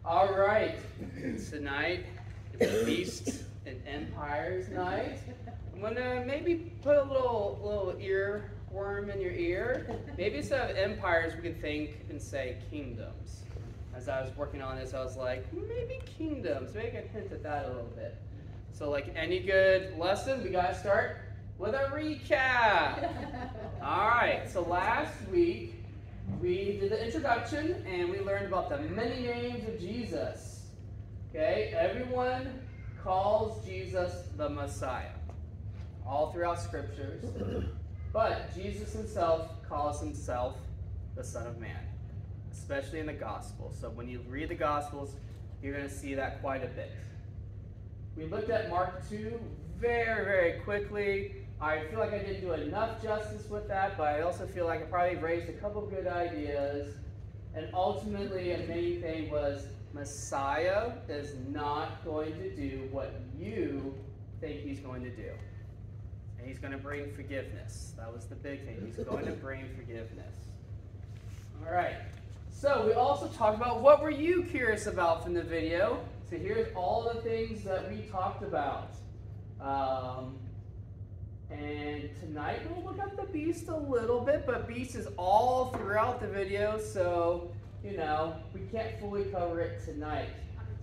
All right, tonight is Beasts and Empires night. I'm gonna maybe put a little earworm in your ear. Maybe instead of empires, we could think and say kingdoms. As I was working on this, I was like, maybe kingdoms. Maybe I could hint at that a little bit. So like any good lesson, we gotta start with a recap. All right, so last week, we did the introduction and we learned about the many names of Jesus. Okay, everyone calls Jesus the Messiah all throughout scriptures, but Jesus himself calls himself the Son of Man, especially in the Gospels. So when you read the Gospels, you're going to see that quite a bit. We looked at Mark 2 very, very quickly. I feel like I didn't do enough justice with that, but I also feel like I probably raised a couple good ideas. And ultimately, a main thing was Messiah is not going to do what you think he's going to do. And he's going to bring forgiveness. That was the big thing. He's going to bring forgiveness. All right. So we also talked about what were you curious about from the video. So here's all the things that we talked about. And tonight we'll look at the beast a little bit, but beast is all throughout the video, so, you know, we can't fully cover it tonight.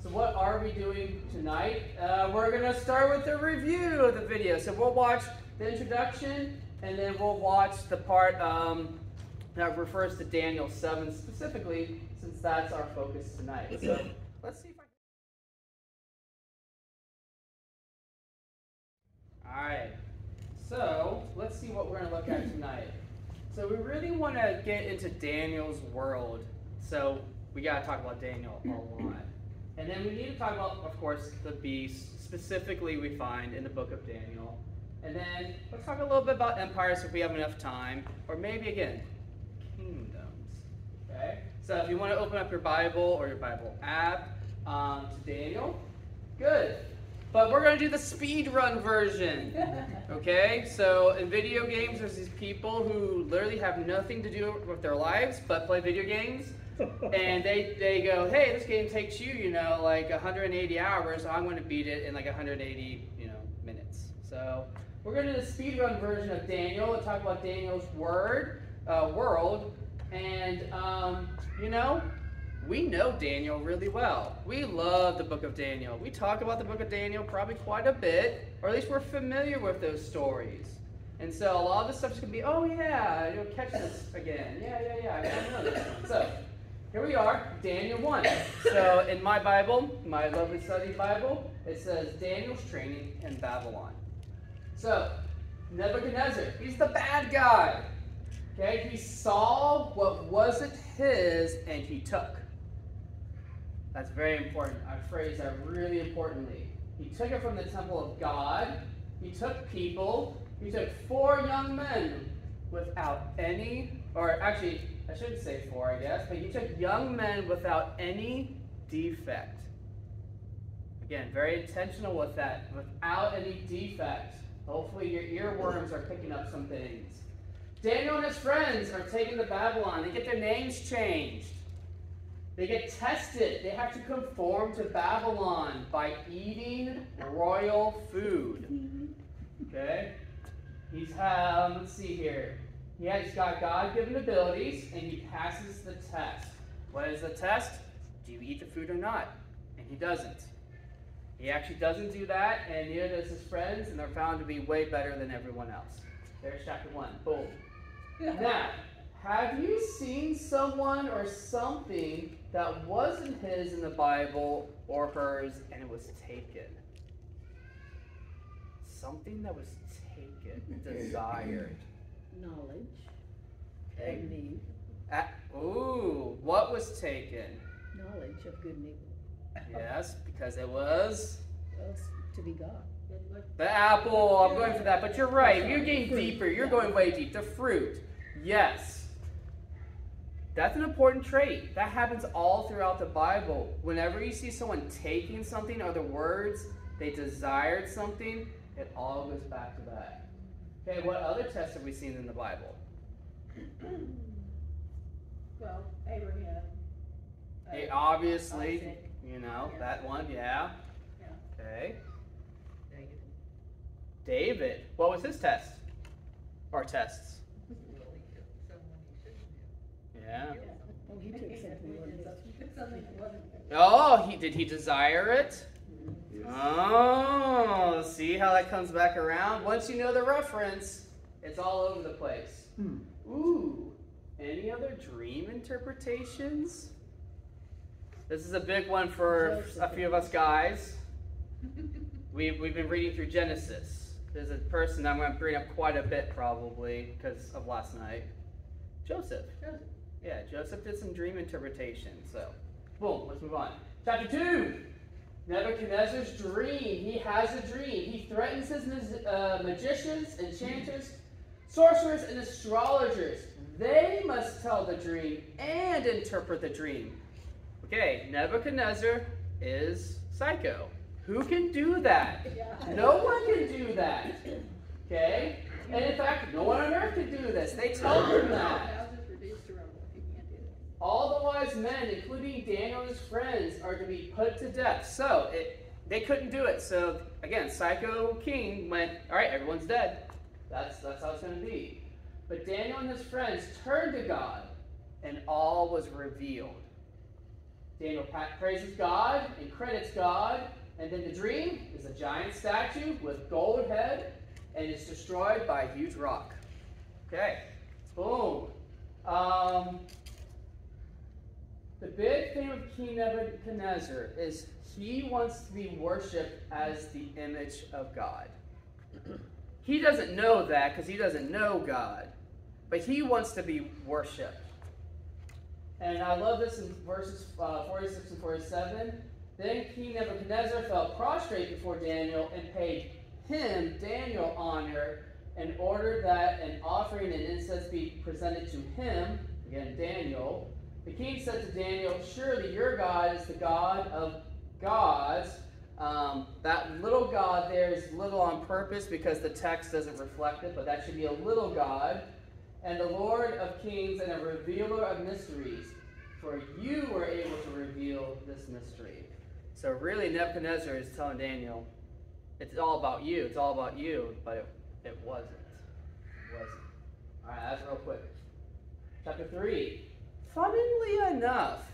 So what are we doing tonight? We're going to start with a review of the video. So we'll watch the introduction, and then we'll watch the part that refers to Daniel 7 specifically, since that's our focus tonight. So let's see if I can... All right. So, let's see what we're going to look at tonight. So we really want to get into Daniel's world. So we got to talk about Daniel a lot. And then we need to talk about, of course, the beast, specifically we find in the book of Daniel. And then let's talk a little bit about empires if we have enough time. Or maybe, again, kingdoms. Okay? So if you want to open up your Bible or your Bible app to Daniel, good. But we're going to do the speed run version, okay? So in video games, there's these people who literally have nothing to do with their lives but play video games. And they go, hey, this game takes you, you know, like 180 hours. So I'm going to beat it in like 180, you know, minutes. So we're going to do the speed run version of Daniel and talk about Daniel's world. And, you know, we know Daniel really well. We love the book of Daniel. We talk about the book of Daniel probably quite a bit, or at least we're familiar with those stories. And so a lot of the stuff is going to be, oh yeah, you'll catch this again. Yeah, I know this one. So here we are, Daniel 1. So in my Bible, my lovely study Bible, it says Daniel's training in Babylon. So Nebuchadnezzar, he's the bad guy. Okay, he saw what wasn't his and he took. That's very important. I phrase that really importantly. He took it from the temple of God. He took people. He took 4 young men without any, or actually, I shouldn't say 4, I guess, but he took young men without any defect. Again, very intentional with that, without any defect. Hopefully your earworms are picking up some things. Daniel and his friends are taken to Babylon. They get their names changed. They get tested. They have to conform to Babylon by eating royal food. Okay? Let's see here. He's got God-given abilities, and he passes the test. What is the test? Do you eat the food or not? And he doesn't. He actually doesn't do that, and neither does his friends, and they're found to be way better than everyone else. There's chapter 1. Boom. Now, have you seen someone or something that wasn't his in the Bible or hers and it was taken? Something that was taken, desired. Knowledge. Okay. And need. Ooh, what was taken? Knowledge of good and evil. Yes, because it was To be God. the apple. I'm going for that, but you're right. You're getting deeper. You're going way deep. The fruit. Yes. That's an important trait. That happens all throughout the Bible. Whenever you see someone taking something, other words, they desired something, it all goes back to that. Okay, what other tests have we seen in the Bible? Well, Abraham. Obviously, Isaac. You know, Yeah. that one, yeah. Yeah. Okay. David. David. What was his test? Or tests? Well, he took someone he shouldn't Yeah. have. Oh, he took something Something that wasn't. Oh, did he desire it? Oh, see how that comes back around? Once you know the reference, it's all over the place. Ooh, any other dream interpretations? This is a big one for a few of us guys. We've been reading through Genesis. There's a person I'm going to bring up quite a bit probably because of last night. Joseph. Yeah, Joseph did some dream interpretation. So, boom, let's move on. Chapter 2. Nebuchadnezzar's dream. He has a dream. He threatens his magicians, enchanters, sorcerers, and astrologers. They must tell the dream and interpret the dream. Okay, Nebuchadnezzar is psycho. Who can do that? No one can do that. Okay? And in fact, no one on earth can do this. They tell him that. All the wise men, including Daniel and his friends, are to be put to death. So, they couldn't do it. So, again, Psycho King went, all right, everyone's dead. That's how it's going to be. But Daniel and his friends turned to God, and all was revealed. Daniel praises God and credits God, and then the dream is a giant statue with gold head, and it's destroyed by a huge rock. Okay, boom. The big thing with King Nebuchadnezzar is he wants to be worshipped as the image of God. He doesn't know that because he doesn't know God, but he wants to be worshipped. And I love this in verses 46 and 47. Then King Nebuchadnezzar fell prostrate before Daniel and paid him, Daniel, honor and ordered that an offering and incense be presented to him, again, Daniel. The king said to Daniel, surely your God is the God of gods. That little God there is little on purpose because the text doesn't reflect it, but that should be a little God. And the Lord of kings and a revealer of mysteries, for you were able to reveal this mystery. So really Nebuchadnezzar is telling Daniel, it's all about you, it's all about you, but it wasn't. It wasn't. All right, that's real quick. Chapter 3. Funnily enough,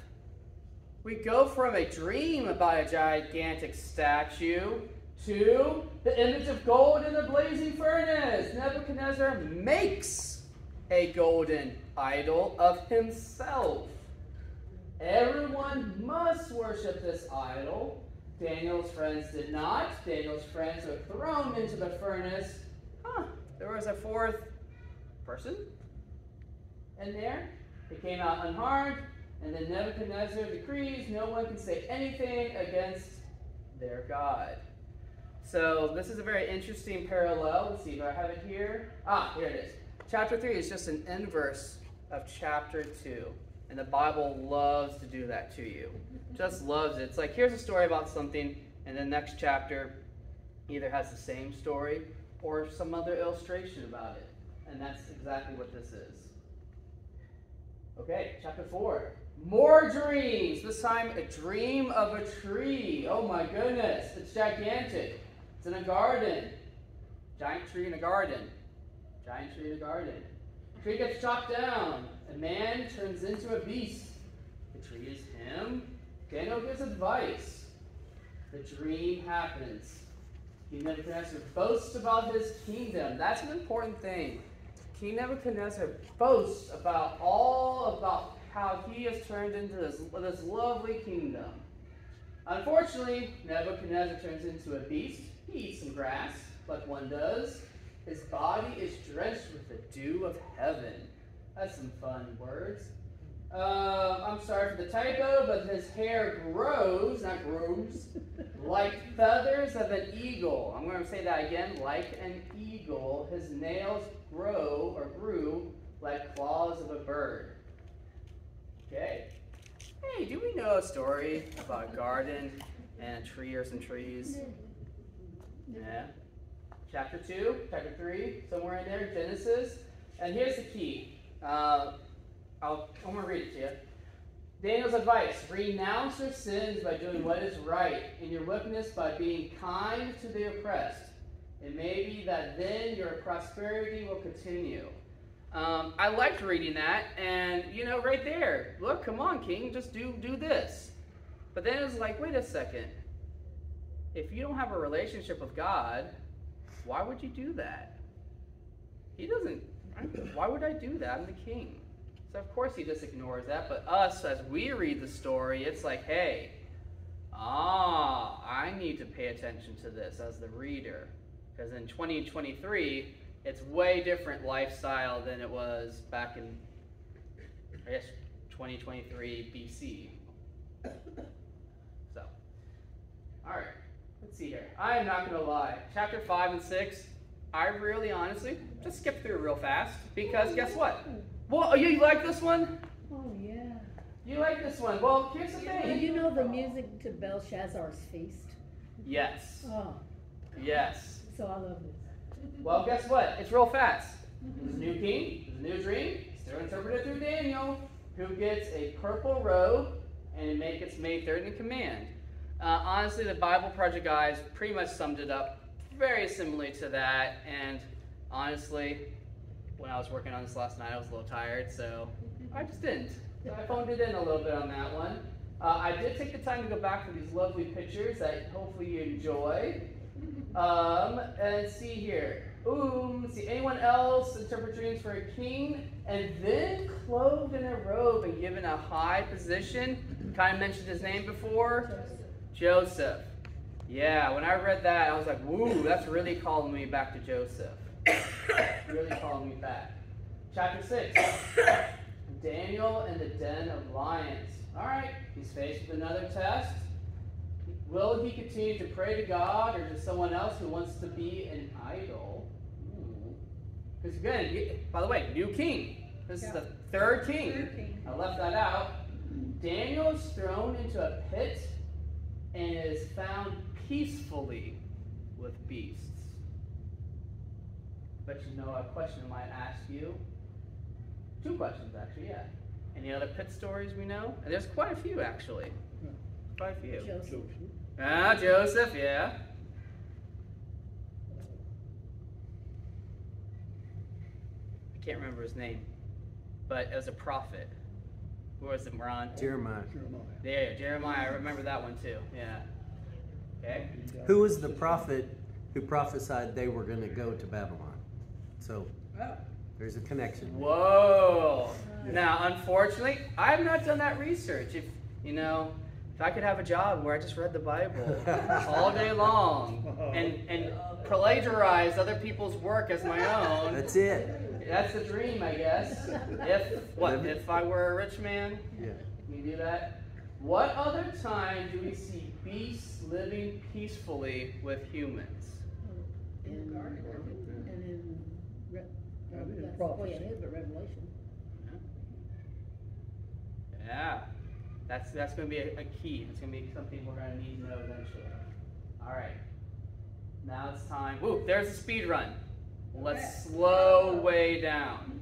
we go from a dream about a gigantic statue to the image of gold in the blazing furnace. Nebuchadnezzar makes a golden idol of himself. Everyone must worship this idol. Daniel's friends did not. Daniel's friends were thrown into the furnace. There was a fourth person in there. They came out unharmed, and then Nebuchadnezzar decrees no one can say anything against their God. So this is a very interesting parallel. Let's see, do I have it here? Here it is. Chapter 3 is just an inverse of chapter 2. And the Bible loves to do that to you. Just loves it. It's like, here's a story about something, and the next chapter either has the same story or some other illustration about it. And that's exactly what this is. Okay, chapter 4. More dreams. This time, a dream of a tree. Oh my goodness. It's gigantic. It's in a garden. Giant tree in a garden. Giant tree in a garden. Tree gets chopped down. A man turns into a beast. The tree is him. Daniel gives advice. The dream happens. King Nebuchadnezzar boasts about his kingdom. That's an important thing. King Nebuchadnezzar boasts about how he has turned into this lovely kingdom. Unfortunately, Nebuchadnezzar turns into a beast. He eats some grass, like one does. His body is drenched with the dew of heaven. That's some fun words. I'm sorry for the typo, but his hair grows, not grows, like feathers of an eagle. I'm going to say that again, like an eagle. His nails grew like claws of a bird. Okay. Hey, do we know a story about a garden and a tree or some trees? Yeah. Chapter 2, chapter 3, somewhere in there, Genesis. And here's the key. I'm going to read it to you. Daniel's advice: renounce your sins by doing what is right, and your wickedness by being kind to the oppressed. It may be that then your prosperity will continue. I liked reading that, and right there, look, come on, King, just do this. But then it was like, wait a second. If you don't have a relationship with God, why would you do that? He doesn't. Why would I do that? I'm the king. So of course he just ignores that. But us, as we read the story, it's like, hey, I need to pay attention to this as the reader. Because in 2023, it's way different lifestyle than it was back in, I guess, 2023 BC. So, all right, let's see here. I am not going to lie. Chapter 5 and 6, I really, honestly, just skipped through real fast. Because guess what? Well, you like this one? Oh, yeah. You like this one. Well, here's the Do thing. you know the music to Belshazzar's feast? Yes. Oh, Yes. so I love this. Well, guess what? It's real fast. There's a new king, there's a new dream. Still interpreted through Daniel, who gets a purple robe, and it gets made third in command. Honestly, the Bible Project guys pretty much summed it up very similarly to that. And honestly, when I was working on this last night, I was a little tired, so I just didn't. So I phoned it in a little bit on that one. I did take the time to go back to these lovely pictures that hopefully you enjoy. And see here. Let's see, anyone else interpret dreams for a king and then clothed in a robe and given a high position? Kind of mentioned his name before. Joseph. Yeah, when I read that, I was like, woo, that's really calling me back to Joseph. Really calling me back. Chapter 6. Daniel in the den of lions. All right, he's faced with another test. Will he continue to pray to God, or to someone else who wants to be an idol? Because again, by the way, new king. This is the third king. I left that out. Daniel is thrown into a pit and is found peacefully with beasts. But a question I might ask you. Two questions, actually, yeah. Any other pit stories we know? And there's quite a few, actually. Quite a few. Joseph. Joseph, yeah. I can't remember his name, but it was a prophet. Who was it, Ron? Jeremiah. Yeah, Jeremiah. I remember that one too. Yeah. Okay. Who was the prophet who prophesied they were going to go to Babylon? So there's a connection. Whoa. Now, unfortunately, I have not done that research. If I could have a job where I just read the Bible all day long and plagiarize other people's work as my own. That's it. That's the dream, I guess. If I were a rich man? Yeah. Can you do that? What other time do we see beasts living peacefully with humans? In Garden. And in that's prophecy. the way it is, but Revelation. Yeah. That's going to be a key. It's going to be something we're going to need to know eventually. All right. Now it's time. Woo, there's a speed run. Let's slow way down.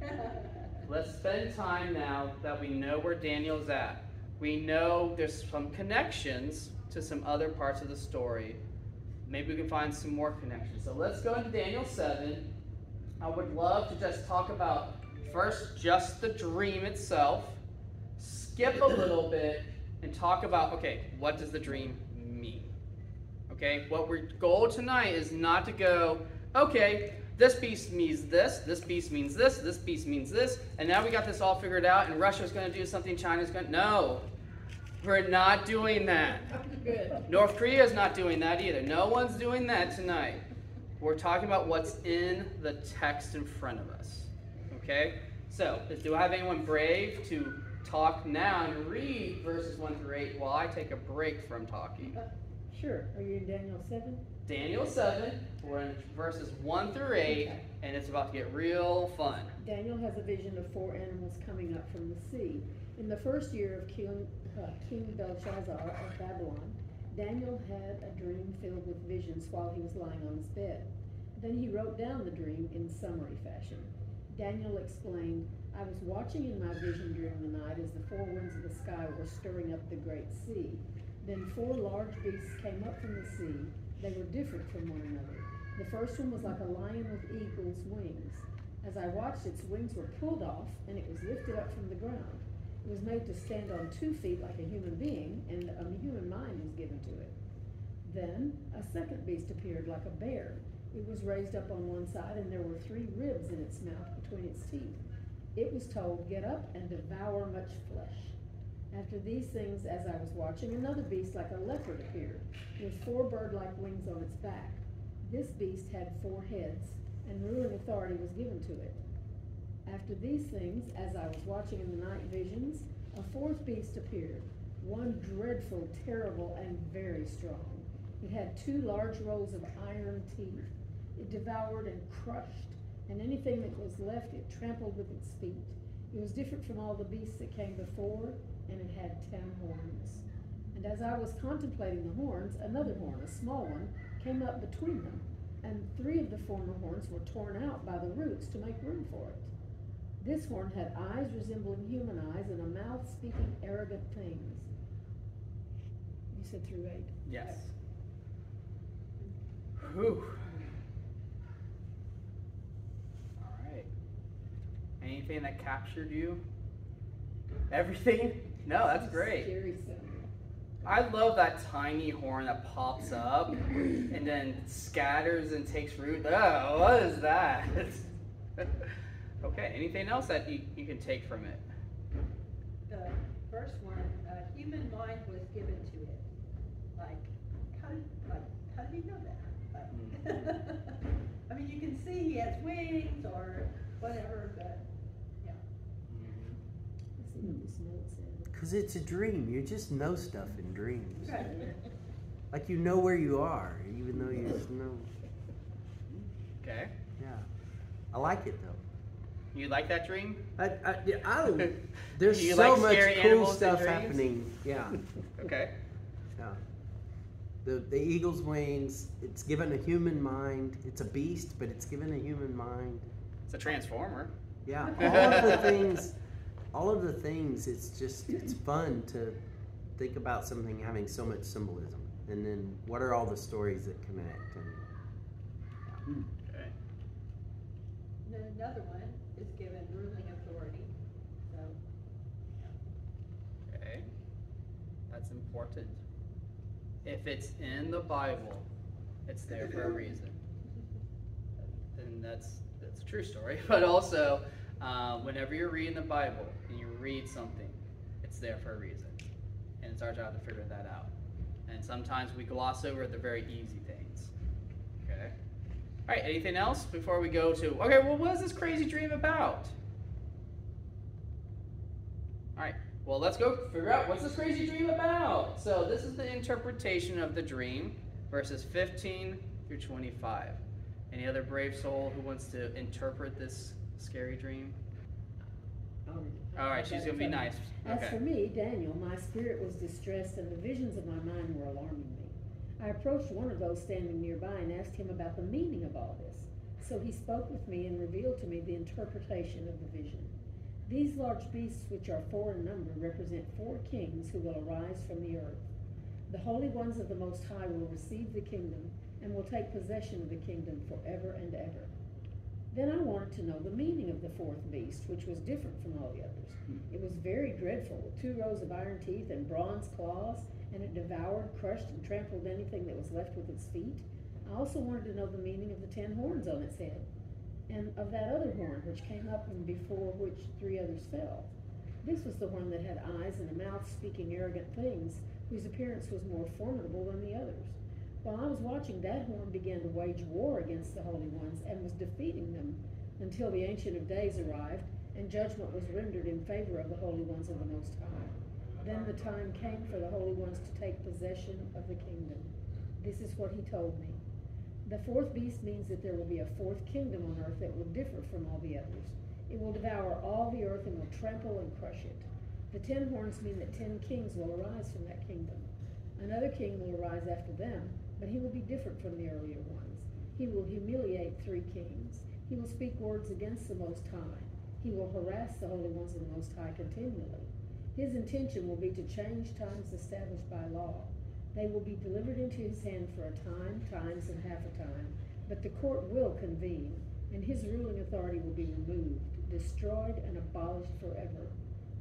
Let's spend time now that we know where Daniel's at. We know there's some connections to some other parts of the story. Maybe we can find some more connections. So let's go into Daniel 7. I would love to just talk about first just the dream itself, skip a little bit, and talk about, okay, what does the dream mean? Okay, what our goal tonight is not to go, okay, this beast means this beast means this beast means this, and now we got this all figured out, and Russia's going to do something, China's going to... No, we're not doing that. North Korea's not doing that either. No one's doing that tonight. We're talking about what's in the text in front of us. Okay? So, do I have anyone brave to talk now and read verses 1 through 8 while I take a break from talking? Sure. Are you in Daniel 7? Daniel 7, we're in verses 1 through 8, and it's about to get real fun. Daniel has a vision of 4 animals coming up from the sea. In the first year of King Belshazzar of Babylon, Daniel had a dream filled with visions while he was lying on his bed. Then he wrote down the dream in summary fashion. Daniel explained, I was watching in my vision during the night as the four winds of the sky were stirring up the great sea. Then four large beasts came up from the sea. They were different from one another. The first one was like a lion with eagle's wings. As I watched, its wings were pulled off, and it was lifted up from the ground. It was made to stand on 2 feet like a human being, and a human mind was given to it. Then a second beast appeared like a bear. It was raised up on one side, and there were 3 ribs in its mouth between its teeth. It was told, "Get up and devour much flesh." After these things, as I was watching, another beast like a leopard appeared, with 4 bird-like wings on its back. This beast had 4 heads, and ruling authority was given to it. After these things, as I was watching in the night visions, a 4th beast appeared, one dreadful, terrible, and very strong. It had 2 large rows of iron teeth. It devoured and crushed, and anything that was left it trampled with its feet. It was different from all the beasts that came before, and it had 10 horns. And as I was contemplating the horns, another horn, a small one, came up between them, and 3 of the former horns were torn out by the roots to make room for it. This horn had eyes resembling human eyes and a mouth speaking arrogant things. You said through 8? Yes. Whew. All right. Anything that captured you? Everything? No, that's great. Scary sounding. I love that tiny horn that pops up and then scatters and takes root. Oh, what is that? Okay, anything else that you can take from it? The first one, human mind was given to it. How did he know that? I mean, you can see he has wings or whatever, but yeah. Let's see what this note said. Because it's a dream. You just know stuff in dreams. Right. Like you know where you are, even though you just know. Okay. Yeah. I like it though. You like that dream? There's You so like much scary cool animals in stuff dreams? happening. Yeah. Okay. Yeah. The eagle's wings, it's given a human mind. It's a beast, but it's given a human mind. It's a transformer. Yeah. All of the things, it's fun to think about something having so much symbolism. And then what are all the stories that connect? And Okay. And then another one is given ruling authority. So, Okay. That's important. If it's in the Bible, it's there for a reason. And that's a true story. But also, whenever you're reading the Bible and you read something, it's there for a reason. And it's our job to figure that out. And sometimes we gloss over the very easy things. Okay? All right, anything else before we go to, okay, well, what is this crazy dream about? All right, well, let's go figure out what's this crazy dream about. So this is the interpretation of the dream, verses 15 through 25. Any other brave soul who wants to interpret this scary dream? All right, she's going to be nice. As Okay. for me, Daniel, my spirit was distressed, and the visions of my mind were alarming me. I approached one of those standing nearby and asked him about the meaning of all this. So he spoke with me and revealed to me the interpretation of the vision. These large beasts, which are 4 in number, represent 4 kings who will arise from the earth. The holy ones of the Most High will receive the kingdom and will take possession of the kingdom forever and ever. Then I wanted to know the meaning of the 4th beast, which was different from all the others. It was very dreadful, with 2 rows of iron teeth and bronze claws, and it devoured, crushed, and trampled anything that was left with its feet. I also wanted to know the meaning of the 10 horns on its head, and of that other horn which came up and before which 3 others fell. This was the one that had eyes and a mouth speaking arrogant things, whose appearance was more formidable than the others. While I was watching, that horn began to wage war against the holy ones and was defeating them until the Ancient of Days arrived and judgment was rendered in favor of the holy ones of the Most High. Then the time came for the holy ones to take possession of the kingdom. This is what he told me. The 4th beast means that there will be a 4th kingdom on earth that will differ from all the others. It will devour all the earth and will trample and crush it. The 10 horns mean that 10 kings will arise from that kingdom. Another king will arise after them, but he will be different from the earlier ones. He will humiliate 3 kings. He will speak words against the Most High. He will harass the holy ones of the Most High continually. His intention will be to change times established by law. They will be delivered into his hand for a time, times, and half a time, but the court will convene, and his ruling authority will be removed, destroyed, and abolished forever.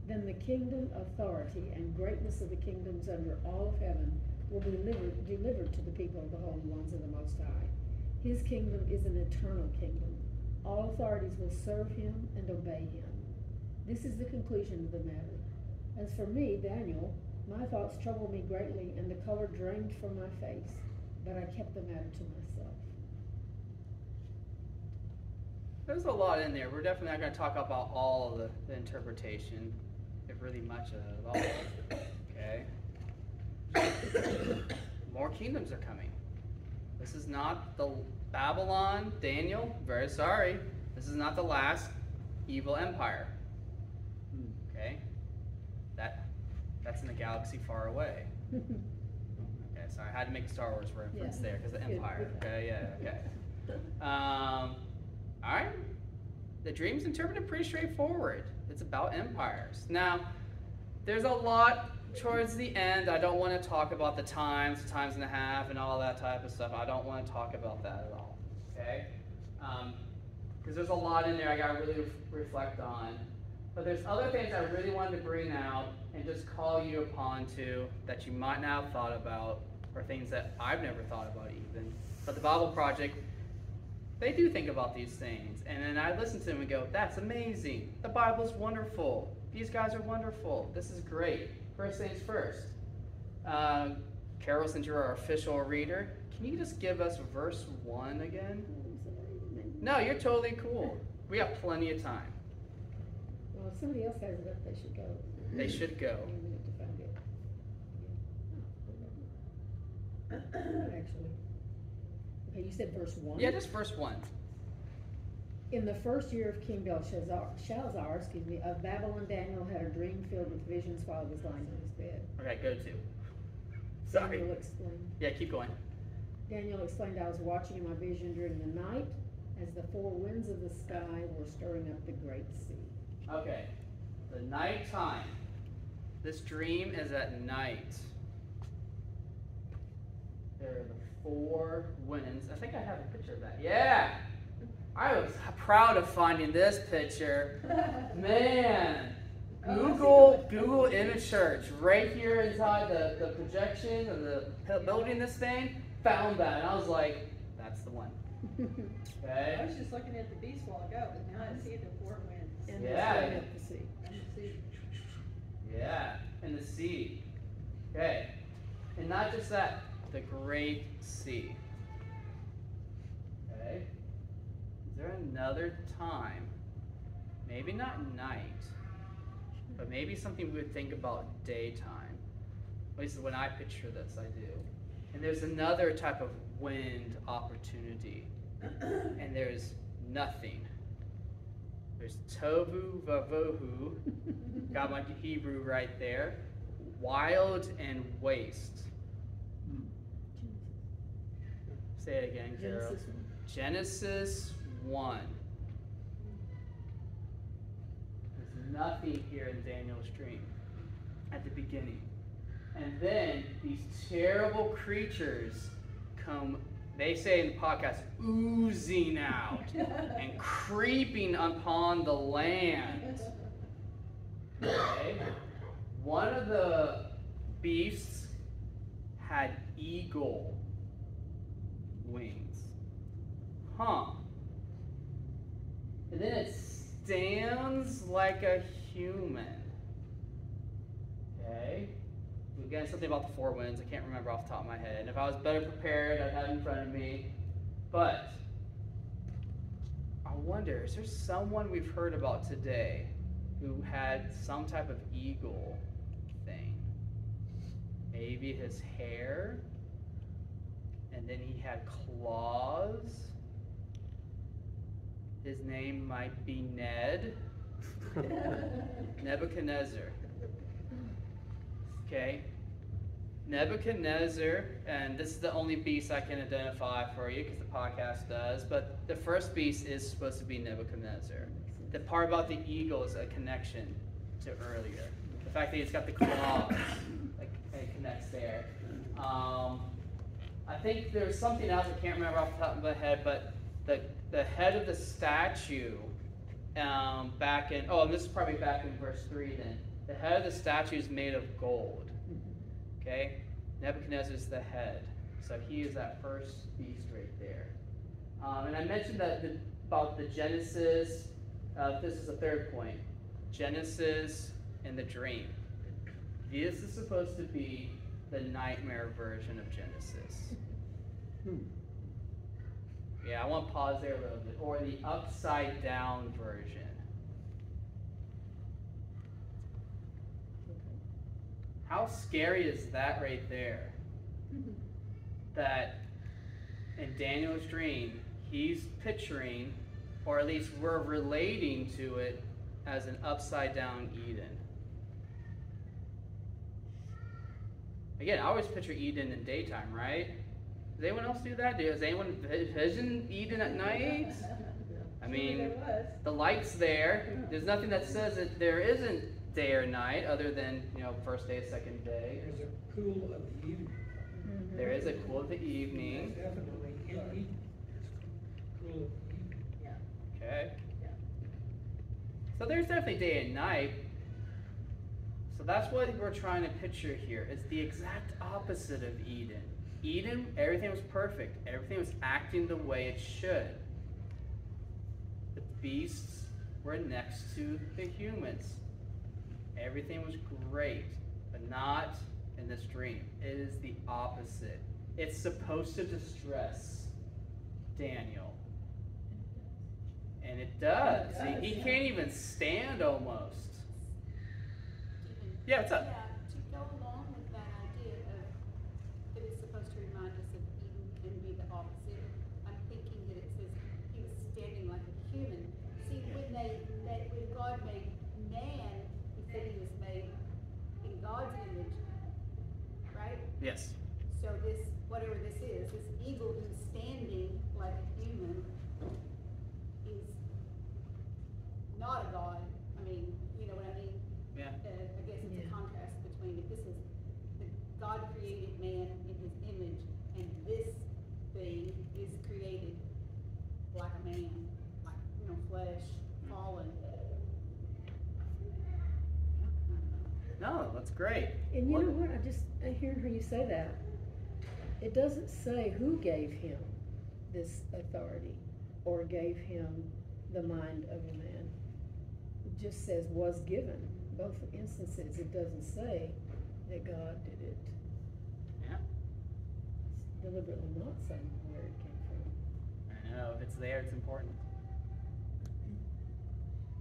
Then the kingdom, authority, and greatness of the kingdoms under all of heaven will be delivered to the people of the holy ones of the Most High. His kingdom is an eternal kingdom. All authorities will serve him and obey him. This is the conclusion of the matter. As for me, Daniel, my thoughts troubled me greatly, and the color drained from my face, but I kept the matter to myself. There's a lot in there. We're definitely not going to talk about all of the interpretation, if really much of it at all. Okay. More kingdoms are coming. This is not the Babylon, Daniel, very sorry. This is not the last evil empire. Okay? That's in a galaxy far away. Okay, sorry, I had to make a Star Wars reference there because of Empire. Okay, yeah, okay. Alright. The dream's interpreted pretty straightforward. It's about empires. Now, there's a lot towards the end. I don't want to talk about the times and a half, and all that type of stuff. I don't want to talk about that at all. Okay? Because there's a lot in there I got to really reflect on. But there's other things I really wanted to bring out and just call you upon to that you might not have thought about, or things that I've never thought about even. But the Bible Project, they do think about these things. And then I listen to them and go, that's amazing. The Bible's wonderful. These guys are wonderful. This is great. First things first. Carol, since you're our official reader, can you just give us verse 1 again? No, you're totally cool. We have plenty of time. Well, if somebody else has it up, they should go. They should go. Wait a minute to find it. Actually. Okay, you said verse 1? Yeah, just verse 1. In the first year of King Belshazzar, of Babylon, Daniel had a dream filled with visions while he was lying on his bed. Okay, go to. Sorry. Daniel explained. Yeah, keep going. Daniel explained, I was watching in my vision during the night as the four winds of the sky were stirring up the great sea. Okay, the night time. This dream is at night. There are the four winds. I think I have a picture of that. Yeah! I was proud of finding this picture. Man! Google image search right here inside the projection of the building this thing. Found that, and I was like, that's the one. Okay? I was just looking at the beast a while ago, but now I see the four winds. And Yeah. stirring up the sea. And the sea. Yeah, and the sea. Okay. And not just that, the great sea. Okay. Is there another time, maybe not night, but maybe something we would think about daytime? At least when I picture this, I do. And there's another type of wind opportunity. And there's nothing. There's tovu vavohu. Got my Hebrew right there. Wild and waste. Say it again, Carol. Genesis 1. There's nothing here in Daniel's dream at the beginning. And then these terrible creatures come, they say in the podcast, oozing out and creeping upon the land. Okay? One of the beasts had eagle wings. Huh. And then it stands like a human. Okay? Again, something about the four winds. I can't remember off the top of my head. And if I was better prepared, I'd have it in front of me. But I wonder, is there someone we've heard about today who had some type of eagle thing? Maybe his hair, and then he had claws. His name might be Ned. Nebuchadnezzar. Okay. Nebuchadnezzar, and this is the only beast I can identify for you because the podcast does, but the first beast is supposed to be Nebuchadnezzar. the part about the eagle is a connection to earlier. The fact that he's got the claws, like it connects there. I think there's something else I can't remember off the top of my head, but the head of the statue back in, and this is probably back in verse 3 then. The head of the statue is made of gold. Okay? Nebuchadnezzar is the head. So he is that first beast right there. And I mentioned that about the Genesis. This is the third point. Genesis and the dream. This is supposed to be the nightmare version of Genesis. Yeah, I want to pause there a little bit. Or the upside down version. How scary is that right there? That in Daniel's dream, he's picturing, or at least we're relating to it as an upside down Eden. Again, I always picture Eden in daytime, right? Does anyone else do that? Does anyone vision Eden at night? I mean, the light's there. There's nothing that says that there isn't day or night other than, first day, second day. There's a cool of the evening. There is a cool of the evening. Definitely in Eden. It's cool of the evening. Yeah. Okay. Yeah. So there's definitely day and night. So that's what we're trying to picture here. It's the exact opposite of Eden. Eden, everything was perfect. Everything was acting the way it should. The beasts were next to the humans. Everything was great, but not in this dream. It is the opposite. It's supposed to distress Daniel. And it does. See, he can't even stand almost. Yeah, what's up? Yeah, to go along with that idea of that it's supposed to remind us of Eden and be the opposite, I'm thinking that it says he was standing like a human. See, when God made man, he said he was made in God's image, right? Yes. So this, whatever this eagle who's standing like a human is not a God. I mean, you know what I mean? Yeah. I guess it's a contrast between if this is the God created man in his image, and this thing is created like a man, like flesh, fallen. No, that's great. And you know what? I hearing her you say that. It doesn't say who gave him this authority or gave him the mind of a man. It just says was given. Both instances, it doesn't say that God did it. Yeah. It's deliberately not saying where it came from. I know. If it's there, it's important.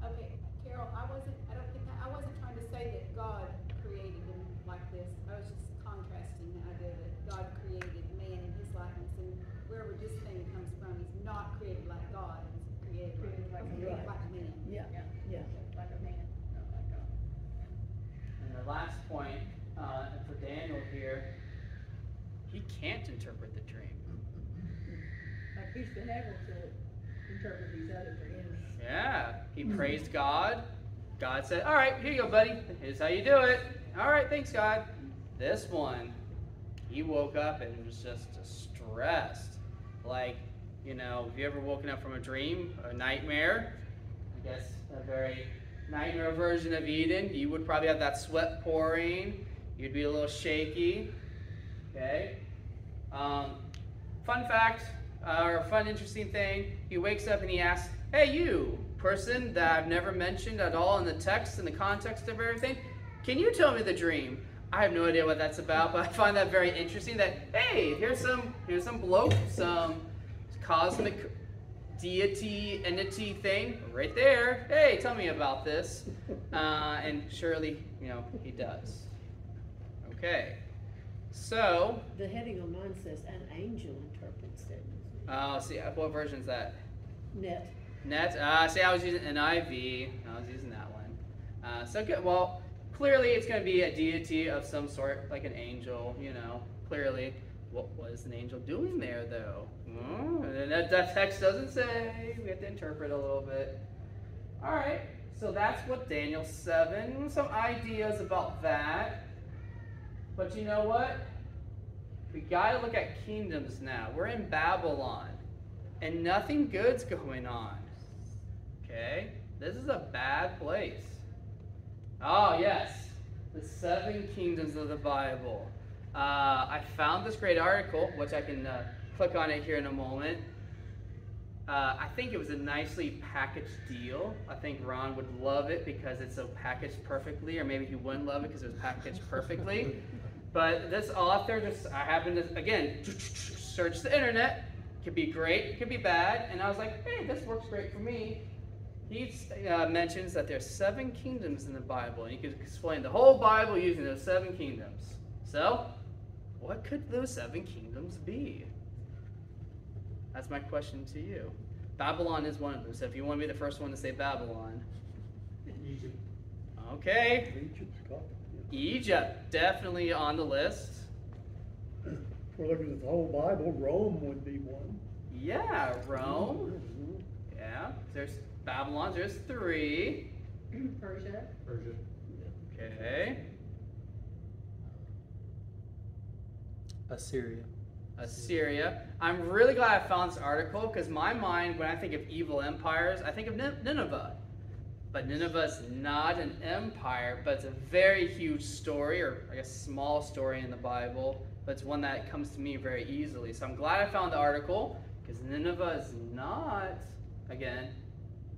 Okay, Carol, I wasn't trying to say that God created him like this. I was just contrasting the idea that God created man in his likeness, and wherever this thing comes from, he's not created like God, he's created like a man. Yeah. Like a man, not like God. And the last point for Daniel here, he can't interpret the dream. Like he's been able to interpret these other dreams. Yeah. He praised God. God said, all right, here you go, buddy. Here's how you do it. All right, thanks, God. This one, he woke up and was just distressed. Like, have you ever woken up from a dream, a nightmare? I guess a very nightmare version of Eden. You would probably have that sweat pouring. You'd be a little shaky. Okay? Fun fact, or fun interesting thing, he wakes up and he asks, hey, you person that I've never mentioned at all in the text, in the context of everything, can you tell me the dream? I have no idea what that's about, but I find that very interesting that, hey, here's some bloke, some cosmic deity, entity thing right there. Hey, tell me about this. And surely, he does. Okay. So. The heading on mine says an angel interprets it. Oh, see, what version is that? Net. See, I was using NIV. I was using that one. So good. Well, clearly it's going to be a deity of some sort, like an angel, Clearly. What was an angel doing there, though? And that text doesn't say. We have to interpret a little bit. Alright, so that's what Daniel 7, some ideas about that. But you know what? We gotta look at kingdoms now. We're in Babylon, and nothing good's going on. Okay? This is a bad place. Oh, yes. The 7 kingdoms of the Bible. I found this great article, which I can click on it here in a moment. I think it was a nicely packaged deal. I think Ron would love it because it's so packaged perfectly, or maybe he wouldn't love it because it was packaged perfectly. But this author, I happened to, again, search the internet. It could be great, it could be bad. And I was like, hey, this works great for me. He mentions that there's 7 kingdoms in the Bible, and he could explain the whole Bible using those 7 kingdoms. So, what could those 7 kingdoms be? That's my question to you. Babylon is one of them, so if you want to be the first one to say Babylon. Egypt. Okay. Egypt, Scotland. Egypt, definitely on the list. If we're looking at the whole Bible, Rome would be one. Yeah, Rome. Yeah, there's Babylon, there's 3. Persia. Persia. Okay. Assyria. Assyria. I'm really glad I found this article because my mind, when I think of evil empires, I think of Nineveh. But Nineveh is not an empire, but it's a very huge story, or I guess small story in the Bible, but it's one that comes to me very easily. So I'm glad I found the article because Nineveh is not, again,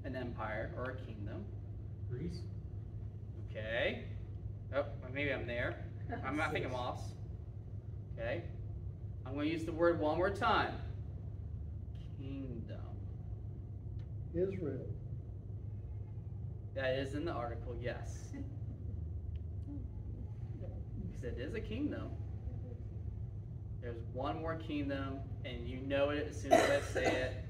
an empire or a kingdom. Greece. Okay. Oh, maybe I'm there. I think I'm lost. Okay. I'm going to use the word one more time. Kingdom. Israel. That is in the article, yes. Because it is a kingdom. There's one more kingdom, and you know it as soon as I say it.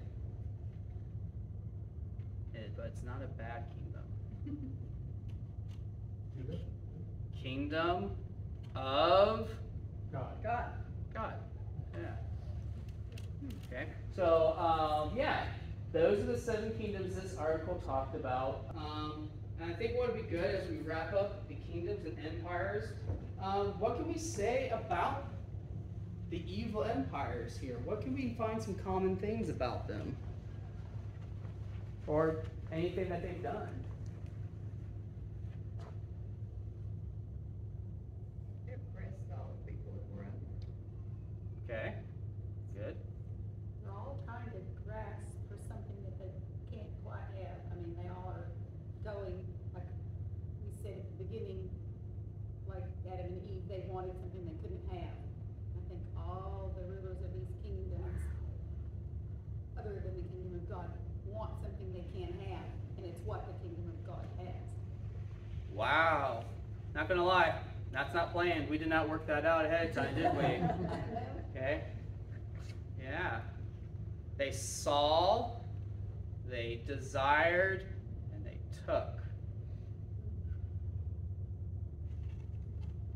But it's not a bad kingdom. Kingdom of God. God. God. Yeah. Okay. So, yeah, those are the 7 kingdoms this article talked about. And I think what would be good as we wrap up the kingdoms and empires, what can we say about the evil empires here? What can we find some common things about them? Or anything that they've done? Oppressed all the people that were under. Okay. Good. They're all trying to grasp for something that they can't quite have. I mean, they all are going, like we said at the beginning, like Adam and Eve, they wanted something they couldn't have. I think all the rulers of these kingdoms, other than the kingdom of God, want something they can't have, and it's what the kingdom of God has. Wow. Not gonna lie, that's not planned. We did not work that out ahead of time, did we? Okay. Yeah. They saw, they desired, and they took.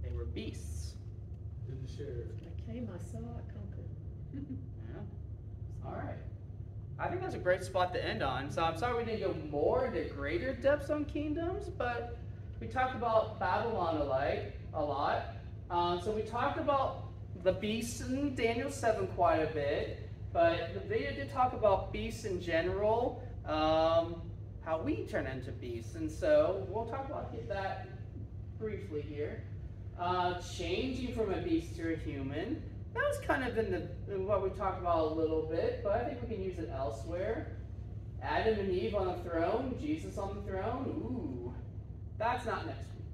They were beasts. Didn't share. I came, I saw, I conquered. Yeah. All right. I think that's a great spot to end on. So I'm sorry we didn't go more into greater depths on kingdoms, but we talked about Babylon a lot. So we talked about the beasts in Daniel 7 quite a bit, but the video did talk about beasts in general, how we turn into beasts. And so we'll talk about that briefly here. Changing from a beast to a human. That was kind of in what we talked about a little bit, but I think we can use it elsewhere. Adam and Eve on the throne, Jesus on the throne. Ooh, that's not next week.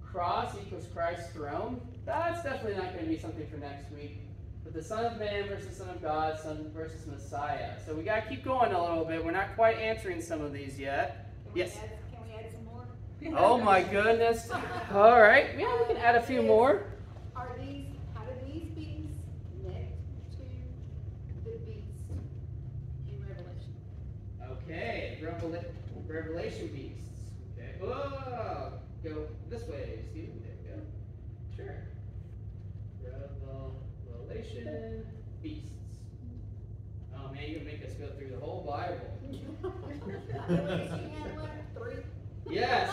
Cross equals Christ's throne. That's definitely not going to be something for next week. But the Son of Man versus Son of God, Son versus Messiah. So we got to keep going a little bit. We're not quite answering some of these yet. Yes. Can we add some more? Oh my goodness. All right. Yeah, we can add a few more. How do these beasts connect to the beast in Revelation? Okay, Revelation beasts. Okay. Whoa! Go this way, Steven. There you go. Sure. Revelation beasts. Oh man, you're gonna make us go through the whole Bible. I know what you had, what, 3? Yes.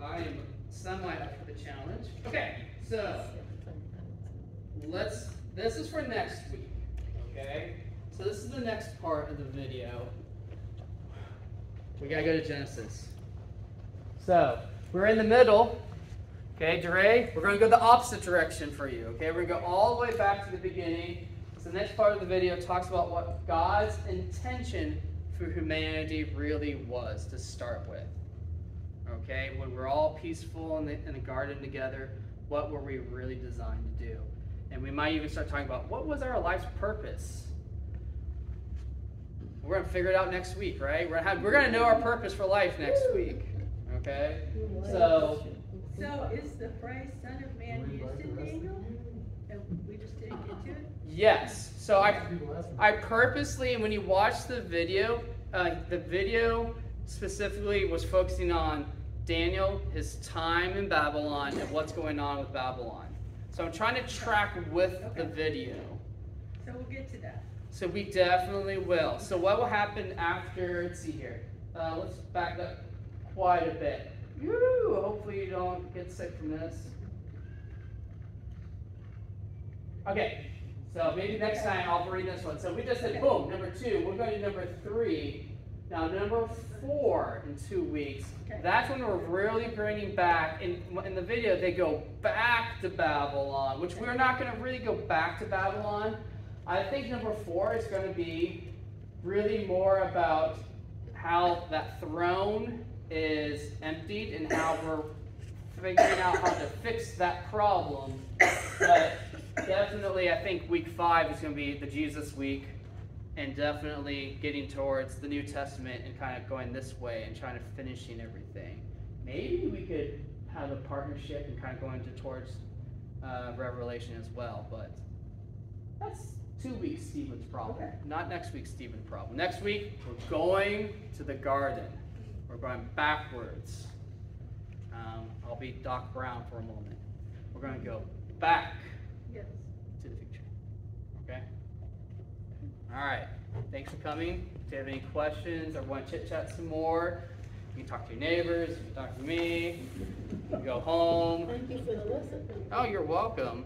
I am somewhat up for the challenge. Okay, so this is for next week, okay? So this is the next part of the video. We gotta go to Genesis. So, we're in the middle, okay, Dre? We're gonna go the opposite direction for you, okay? We're gonna go all the way back to the beginning. So the next part of the video talks about what God's intention for humanity really was to start with. Okay, when we're all peaceful in the garden together, what were we really designed to do? And we might even start talking about what was our life's purpose. We're gonna figure it out next week, right? We're gonna know our purpose for life next week. Okay, so is the phrase "Son of Man" used in Daniel? And we just didn't get to it. yes. So I purposely, when you watch the video specifically was focusing on Daniel, his time in Babylon, and what's going on with Babylon. So I'm trying to track with the video. So we'll get to that. So we definitely will. So what will happen after, let's see here. Let's back up quite a bit. Woo, hopefully you don't get sick from this. Okay, so maybe next time I'll bring this one. So we just said, boom, number 2. We're going to number 3. Now, number 4 in 2 weeks. Okay. That's when we're really bringing back, in the video, they go back to Babylon, which we're not going to really go back to Babylon. I think number 4 is going to be really more about how that throne is emptied and how we're figuring out how to fix that problem. But definitely, I think week 5 is going to be the Jesus week. And definitely getting towards the New Testament and kind of going this way and trying to finishing everything. Maybe we could have a partnership and kind of going towards Revelation as well, but that's 2 weeks Stephen's problem. Okay. Not next week Stephen's problem. Next week we're going to the garden. We're going backwards. I'll be Doc Brown for a moment. We're going to go back Yes. to the future. Okay? All right. Thanks for coming. If you have any questions or want to chit-chat some more, you can talk to your neighbors, you can talk to me, you can go home. Thank you for the lesson. Oh, you're welcome.